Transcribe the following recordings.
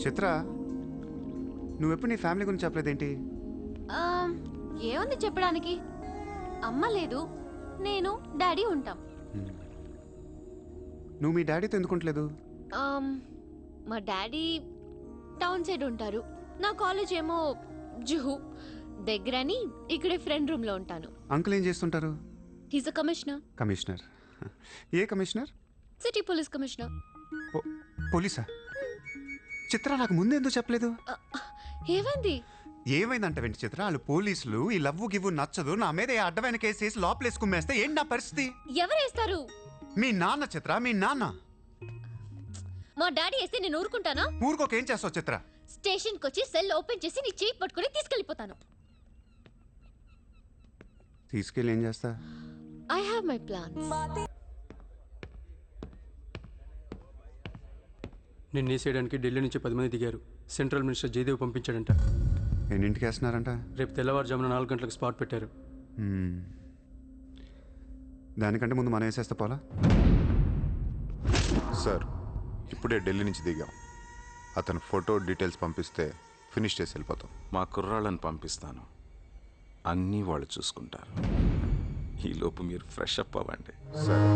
చిత్ర, నువ్వెప్పుడు నీ ఫ్యామిలీ గురించి చెప్పలేదేంటి? ఏముంది చెప్పడానికి, అమ్మ లేదు, నేను డాడీ ఉంటాం. నువ్వు మీ డాడీతో ఎందుకుంటలేదు? మా డాడీ టౌన్ సైడ్ ఉంటారు, నా కాలేజ్ ఏమో జుహు దగ్గరని ఇక్కడే ఫ్రెండ్ రూమ్ లో ఉంటాను. అంకుల్ ఏం చేస్తుంటారు? He's a commissioner. కమిషనర్? ఏ కమిషనర్? City police commissioner. పోలీసా? చిత్ర, నాకు ముందు ఎందుకు చెప్పలేదు? ఏమైంది? ఏమైందంట వెంటి చిత్ర, వాళ్ళు పోలీసులు ఈ లవ్వు గివ్వు నచ్చదు, నా మీద అడ్డమైన కేసు వేసి లోపలేసి కుమ్మేస్తే ఏంటి నా పరిస్థితి? ఎవరేస్తారు? మీ నాన్న చిత్ర, మీ నాన్న. మా డాడీ వేస్తే నేను ఊరుకుంటానా? ఊరుకోక ఏం చేస్తావు చిత్ర? స్టేషన్కి వచ్చి సెల్ ఓపెన్ చేసి నీ చేయి పట్టుకుని తీసుకెళ్ళిపోతాను. తీసుకెళ్ళి ఏం చేస్తా? I have my plans. నిన్ను వేసేయడానికి ఢిల్లీ నుంచి 10 మంది దిగారు. సెంట్రల్ మినిస్టర్ జయదేవ్ పంపించాడంట. ఎన్నింటికి వేస్తున్నారంట? రేపు తెల్లవారుజామున 4 గంటలకు స్పాట్ పెట్టారు. దానికంటే ముందు మనం వేసేస్తే పోలా? సార్, ఇప్పుడే ఢిల్లీ నుంచి దిగాం. అతను ఫోటో డీటెయిల్స్ పంపిస్తే ఫినిష్ చేసి వెళ్ళిపోతాం. మా కుర్రాళ్ళని పంపిస్తాను, అన్నీ వాళ్ళు చూసుకుంటారు. ఈలోపు మీరు ఫ్రెష్ అప్ అవ్వండి. సార్,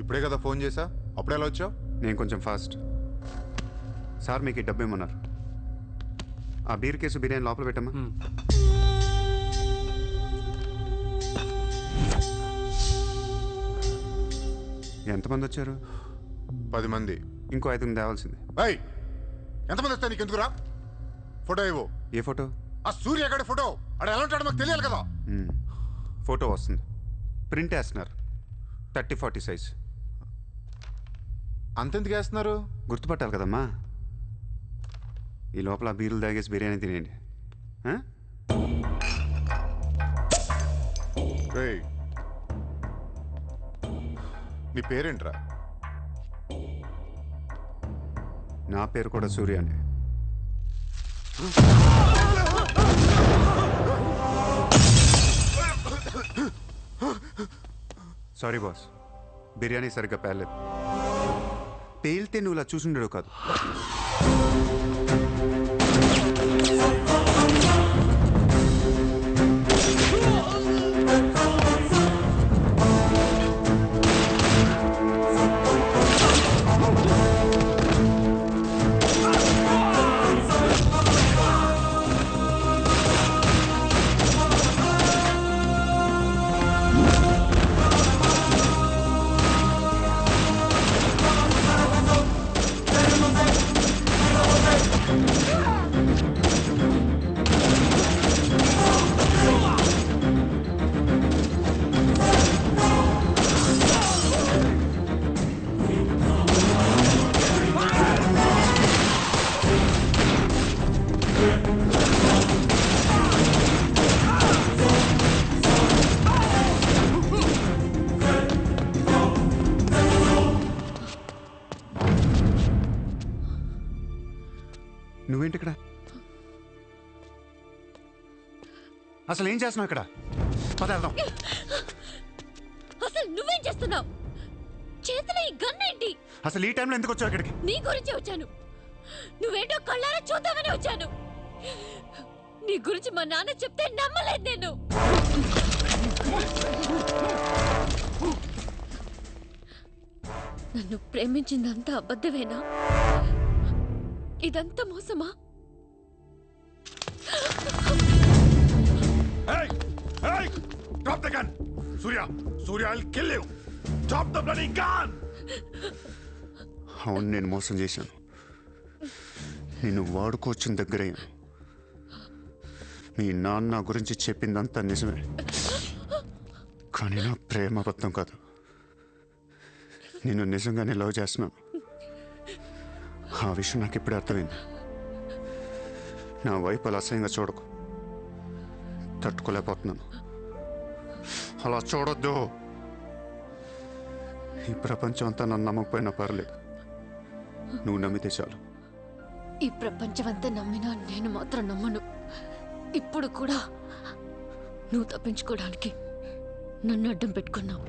ఇప్పుడే కదా ఫోన్ చేసా, అప్పుడే ఎలా వచ్చావు? నేను కొంచెం ఫాస్ట్. సార్, మీకు ఈ డబ్బు ఏమన్నారు? ఆ బీర్ కేసు బిర్యానీ లోపల పెట్టమ్మా. ఎంతమంది వచ్చారు? 10 మంది. ఇంకో 5 తేవాల్సింది. ఎంతమంది వస్తాయి నీకు ఎందుకురా? ఫోటో ఇవ్వు. ఏ ఫోటో? ఆ సూర్యగాడి ఫోటో. అక్కడ ఎలా ఉంటాడో మాకు తెలియాలి కదా. ఫోటో వస్తుంది, ప్రింట్ వేస్తున్నారు, 30-40 సైజ్. అంతెందుకు వేస్తున్నారు? గుర్తుపట్టాలి కదమ్మా. ఈ లోపల బీరులు తాగేసి బిర్యానీ తినేయండి. నీ పేరేంట్రా? నా పేరు కూడా సూర్య అండి. సారీ బాస్, బిర్యానీ సరిగ్గా పేర్లేదు. పేలితే నువ్వు ఇలా చూసుండడు కాదు. నువ్వేంటి ఇక్కడ? అసలు ఏం చేస్తున్నావు ఇక్కడ? పదార్థం. అసలు నువ్వేం చేస్తున్నావు? చేతిలో ఈ గన్ ఏంటి? అసలు ఈ టైంలో ఎందుకు వచ్చావు ఇక్కడికి? నీ గురించి వచ్చాను. నువ్వేంటో కళ్ళారా చూద్దామని వచ్చాను. నీ గురించి మా నాన్న చెప్తే నమ్మలేదు నేను. నన్ను ప్రేమించిందంతా అబద్ధమేనా? ఇదంతా మోసమా? Drop the gun! Surya! Surya, I'll kill you! Drop the bloody gun! అవును, నేను మోసం చేశాను. నిన్ను వాడుకోవచ్చిన దగ్గరే. మీ నాన్న గురించి చెప్పిందంతా నిజమే, కానీ నా ప్రేమ అబద్ధం కాదు. నేను నిజంగానే లవ్ చేస్తున్నాను. ఆ విషయం నాకు ఇప్పుడే అర్థమైంది. నా వైపు అలా అసహ్యంగా చూడకు, తట్టుకోలేకపోతున్నాను. అలా చూడొద్దు. ఈ ప్రపంచం అంతా నన్ను నమ్మకపోయినా పర్లేదు, నువ్వు నమ్మితే చాలు. ఈ ప్రపంచమంతా నమ్మినా నేను మాత్రం నమ్మను. ఇప్పుడు కూడా నువ్వు తప్పించుకోవడానికి నన్ను అడ్డం పెట్టుకున్నావు.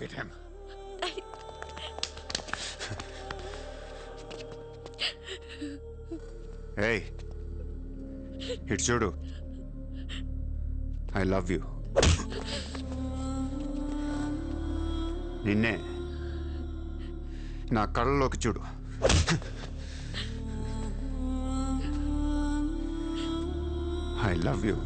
Get him. ఏయ్, ఇటు చూడు. I love you. నిన్నే నా కళ్ళలోకి చూడు. I love you.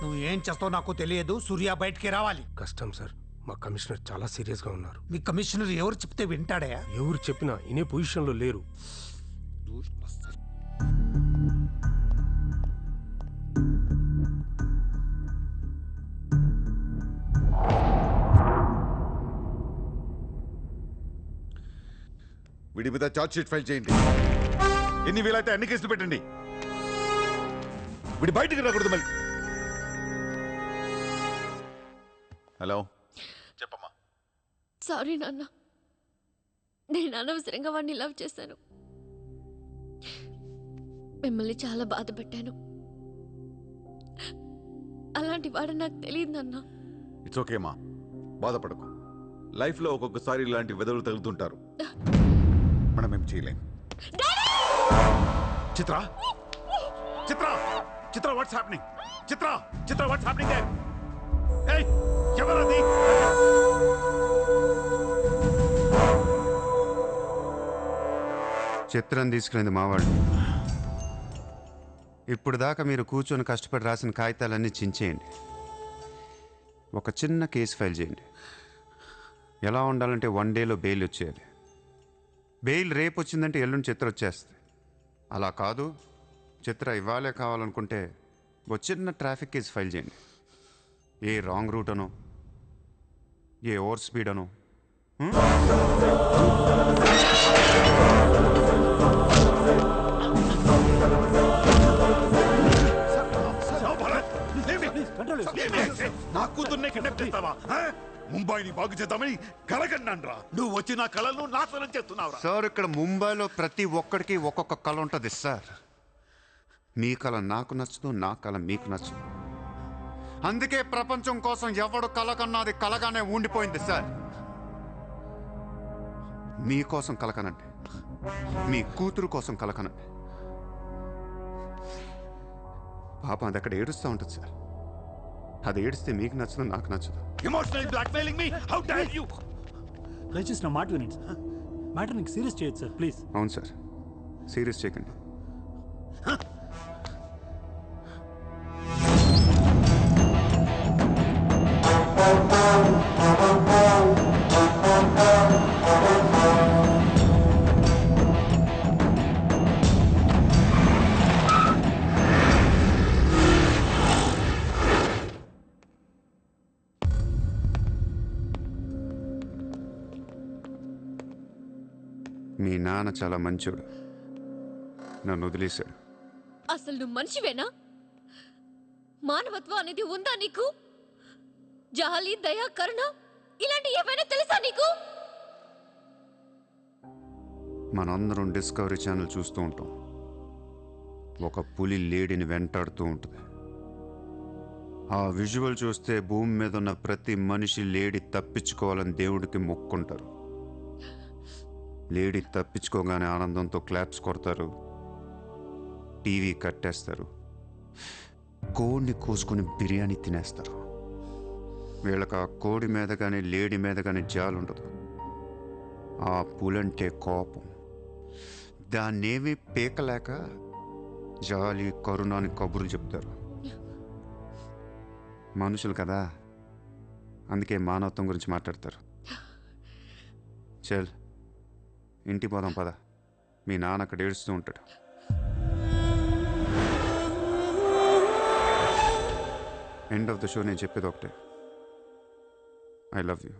నువ్వు ఏం చేస్తావు నాకు తెలియదు. సూర్య బయటికి రావాలి. కష్టం సార్, మా కమిషనర్ చాలా సీరియస్గా ఉన్నారు. మీ కమిషనర్ ఎవరు చెప్తే వింటాడా? ఎవరు చెప్పినా ఇనే పొజిషన్లో లేరు. వీడి మీద చార్జ్ షీట్ ఫైల్ చేయండి. ఎన్ని వీలైతే అన్ని కేసులు పెట్టండి. వీడి బయటికి రాకూడదు మళ్ళీ. హలో, చెప్పమ్మా. సారీ నాన్న, నేను అనవసరంగా వాడిని లవ్ చేశాను. మిమ్మల్ని చాలా బాధ పెట్టాను. అలాంటి వాడు నాకు తెలియదు నాన్న. ఇట్స్ ఓకే అమ్మా, బాధపడకు. లైఫ్లో ఒక్కొక్కసారి ఇలాంటి వెదవులు తగులుతుంటారు. మనం ఏం చేయలేం. Chitra, Chitra, Chitra, what's happening? Chitra, Chitra, what's happening there? ఏయ్, ఎవరది? చిత్రం తీసుకునేది మావాడు. ఇప్పుడు దాకా మీరు కూర్చొని కష్టపడి రాసిన కాగితాలన్నీ చించేయండి. ఒక చిన్న కేసు ఫైల్ చేయండి. ఎలా ఉండాలంటే 1 డేలో బెయిల్ వచ్చేయాలి. బెయిల్ రేపు వచ్చిందంటే ఎల్లుండి చిత్ర వచ్చేస్తుంది. అలా కాదు, చిత్ర ఇవ్వాలే కావాలనుకుంటే ఒక చిన్న ట్రాఫిక్ కేసు ఫైల్ చేయండి. ఏ రాంగ్ రూట్ అనో, ఏ ఓవర్ స్పీడ్ అనో. నా కూతుర్నే కిడ్నాప్ చేస్తావా? ముంబైని బాగు చేద్దామని కలగన్నాన్రా. నువ్వు వచ్చి నా కళను నాశనం చేస్తున్నావురా. సార్, ఇక్కడ ముంబైలో ప్రతి ఒక్కడికి ఒక్కొక్క కళ ఉంటుంది సార్. మీ కళ నాకు నచ్చదు, నా కళ మీకు నచ్చదు. అందుకే ప్రపంచం కోసం ఎవడు కళ కన్నది కలగానే ఉండిపోయింది సార్. మీకోసం కలకనండి, మీ కూతురు కోసం కలకనండి. పాపం అది అక్కడ ఏడుస్తూ ఉంటుంది సార్. అది ఏడిస్తే మీకు నచ్చదు, నాకు నచ్చదు. Emotional blackmailing me, how dare you? దయచేసి నా మాట వినండి సార్. మ్యాటర్ నీకు సీరియస్ చేయొచ్చు సార్, ప్లీజ్. అవును సార్, సీరియస్ చేయకండి. మీ నాన్న చాలా మంచోడు, నన్ను వదిలేశాడు. అసలు నువ్వు మనిషివేనా? మానవత్వం అనేది ఉందా నీకు? జాలి, దయ, కరుణ ఇలాంటి ఏమైనా తెలుసా నీకు? మనందరం డిస్కవరీ ఛానల్ చూస్తూ ఉంటాం. ఒక పులి లేడిని వెంటాడుతూ ఉంటుంది. ఆ విజువల్ చూస్తే భూమి మీద ఉన్న ప్రతి మనిషి లేడి తప్పించుకోవాలని దేవుడికి మొక్కుంటారు. లేడి తప్పించుకోగానే ఆనందంతో క్లాప్స్ కొడతారు. టీవీ కట్టేస్తారు, కోడిని కోసుకొని బిర్యానీ తినేస్తారు. వీళ్ళకి ఆ కోడి మీద కానీ లేడీ మీద కానీ జాలి ఉండదు. ఆ పులంటే కోపం. దాన్నేమీ పీకలేక జాలి కరుణ అని కబుర్లు చెప్తారు. మనుషులు కదా, అందుకే మానవత్వం గురించి మాట్లాడతారు. చల్ ఇంటికి పోదాం పద, మీ నాన్న అక్కడ ఏడుస్తూ ఉంటాడు. ఎండ్ ఆఫ్ ద షో నేను చెప్పేది ఒకటే, ఐ లవ్ యూ.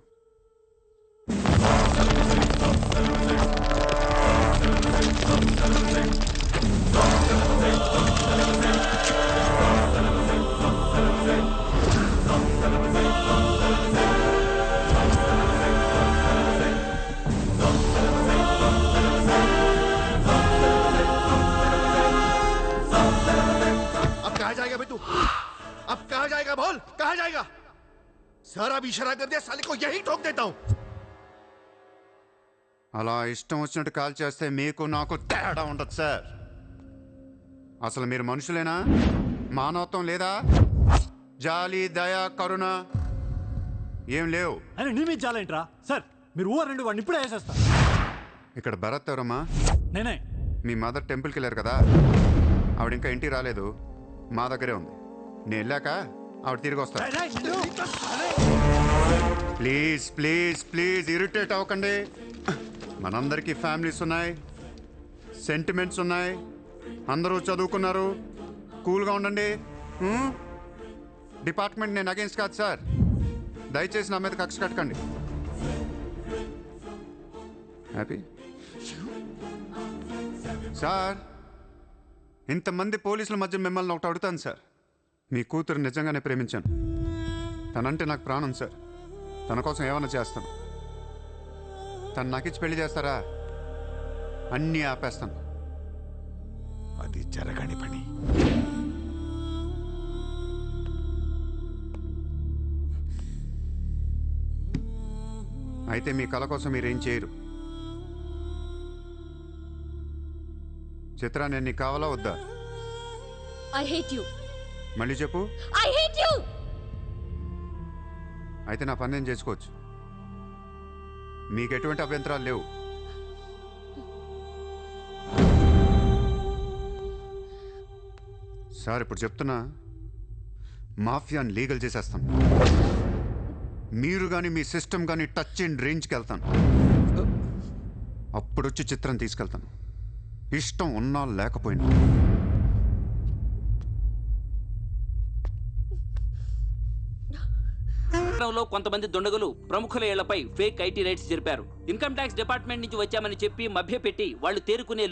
अब कहाँ जाएगा बे तू? अब कहाँ जाएगा बोल, कहाँ जाएगा? सारा भी इशारा कर दिया, साले को यही ठोक देता हूँ. అలా ఇష్టం వచ్చినట్టు కాల్ చేస్తే మీకు నాకు తేడా ఉండదు సార్. అసలు మీరు మనుషులేనా? మానవత్వం లేదా? జాలి దయ కరుణ ఏం లేవు. ఆయన నీ మీద చాలేంట్రా సార్, మీరు ఊరండి వాడిని ఇప్పుడే వేసేస్తా. ఇక్కడ భరత్ ఎవరమ్మా? నేనే. మీ మదర్ టెంపుల్కి వెళ్ళారు కదా, ఆవిడ ఇంకా ఇంటికి రాలేదు, మా దగ్గరే ఉంది. నేను వెళ్ళాక ఆవిడ తిరిగి వస్తా. ప్లీజ్ ప్లీజ్ ప్లీజ్ ఇరిటేట్ అవ్వకండి. మనందరికీ ఫ్యామిలీస్ ఉన్నాయి, సెంటిమెంట్స్ ఉన్నాయి, అందరూ చదువుకున్నారు. కూల్గా ఉండండి. డిపార్ట్మెంట్ నేను అగేన్స్ట్ కాదు సార్, దయచేసి నా మీద కక్ష కట్టకండి. Happy sir? ఇంతమంది పోలీసుల మధ్య మిమ్మల్ని ఒకటి అడుగుతాను సార్. మీ కూతురు నిజంగానే ప్రేమించాను, తనంటే నాకు ప్రాణం సార్. తన కోసం ఏమైనా చేస్తాను. తను నాకిచ్చి పెళ్లి చేస్తారా? అన్నీ ఆపేస్తాను. అది జరగని పని. అయితే మీ కళ కోసం మీరేం చేయరు. చిత్ర, నేను నీకు కావాలా వద్దా? I hate you. మళ్ళీ చెప్పు. I hate you. అయితే నా పని నేను చేసుకోవచ్చు, మీకు ఎటువంటి అభ్యంతరాలు లేవు. సార్ ఇప్పుడు చెప్తున్నా, మాఫియాని లీగల్ చేసేస్తాను. మీరు కానీ మీ సిస్టమ్ కానీ టచ్ అండ్ రేంజ్కి వెళ్తాను. అప్పుడొచ్చి చిత్రం తీసుకెళ్తాను, ఇష్టం ఉన్నా లేకపోయినా. లో కొంతమంది దుండగులు ప్రముఖుల ఇళ్లపై ఫేక్ ఐటీ రైట్స్ జరిపారు. ఇన్కమ్ ట్యాక్స్ డిపార్ట్మెంట్ నుంచి వచ్చామని చెప్పి మభ్యపెట్టి వాళ్ళు తేరుకునే